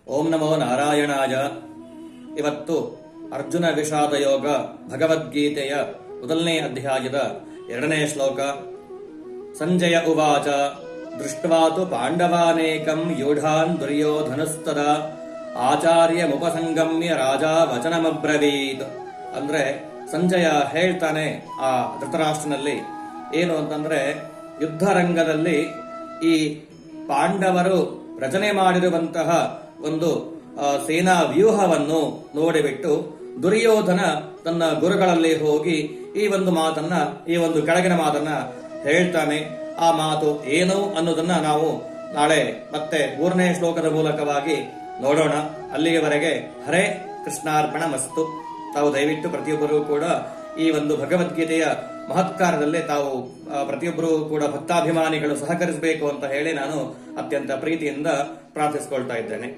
ಓಂ ನಮೋ ನಾರಾಯಣಾಯ. ಇವತ್ತು ಅರ್ಜುನ ವಿಷಾದ ಯೋಗ ಭಗವದ್ಗೀತೆಯ ಮೊದಲನೇ ಅಧ್ಯಾಯದ 2ನೇ ಶ್ಲೋಕ. ಸಂಜಯ ಉವಾಚ ದೃಷ್ಟ್ವಾತು ಪಾಂಡವಾನೇಕಂ ಯೂಢಾನ್ ದುರ್ಯೋಧನಸ್ತದ ಆಚಾರ್ಯ ಮುಪಸಂಗಮ್ಯ ರಾಜ ವಚನಮಬ್ರವೀತ್. ಅಂದ್ರೆ ಸಂಜಯ ಹೇಳ್ತಾನೆ ಆ ಧೃತರಾಷ್ಟ್ರನಲ್ಲಿ ಏನು ಅಂತಂದ್ರೆ, ಯುದ್ಧರಂಗದಲ್ಲಿ ಈ ಪಾಂಡವರು ರಚನೆ ಮಾಡಿರುವಂತಹ ಒಂದು ಸೇನಾ ವ್ಯೂಹವನ್ನು ನೋಡಿಬಿಟ್ಟು ದುರ್ಯೋಧನ ತನ್ನ ಗುರುಗಳಲ್ಲಿ ಹೋಗಿ ಈ ಒಂದು ಕೆಳಗಿನ ಮಾತನ್ನ ಹೇಳ್ತಾನೆ. ಆ ಮಾತು ಏನು ಅನ್ನೋದನ್ನ ನಾವು ನಾಳೆ ಮತ್ತೆ 3ನೇ ಶ್ಲೋಕದ ಮೂಲಕವಾಗಿ ನೋಡೋಣ. ಅಲ್ಲಿಯವರೆಗೆ ಹರೇ ಕೃಷ್ಣಾರ್ಪಣ ಮಸ್ತು. ತಾವು ದಯವಿಟ್ಟು ಪ್ರತಿಯೊಬ್ಬರೂ ಕೂಡ ಈ ಒಂದು ಭಗವದ್ಗೀತೆಯ ಮಹತ್ಕಾರದಲ್ಲಿ ತಾವು ಪ್ರತಿಯೊಬ್ಬರೂ ಕೂಡ ಭಕ್ತಾಭಿಮಾನಿಗಳು ಸಹಕರಿಸಬೇಕು ಅಂತ ಹೇಳಿ ನಾನು ಅತ್ಯಂತ ಪ್ರೀತಿಯಿಂದ ಪ್ರಾರ್ಥಿಸಿಕೊಳ್ತಾ ಇದ್ದೇನೆ.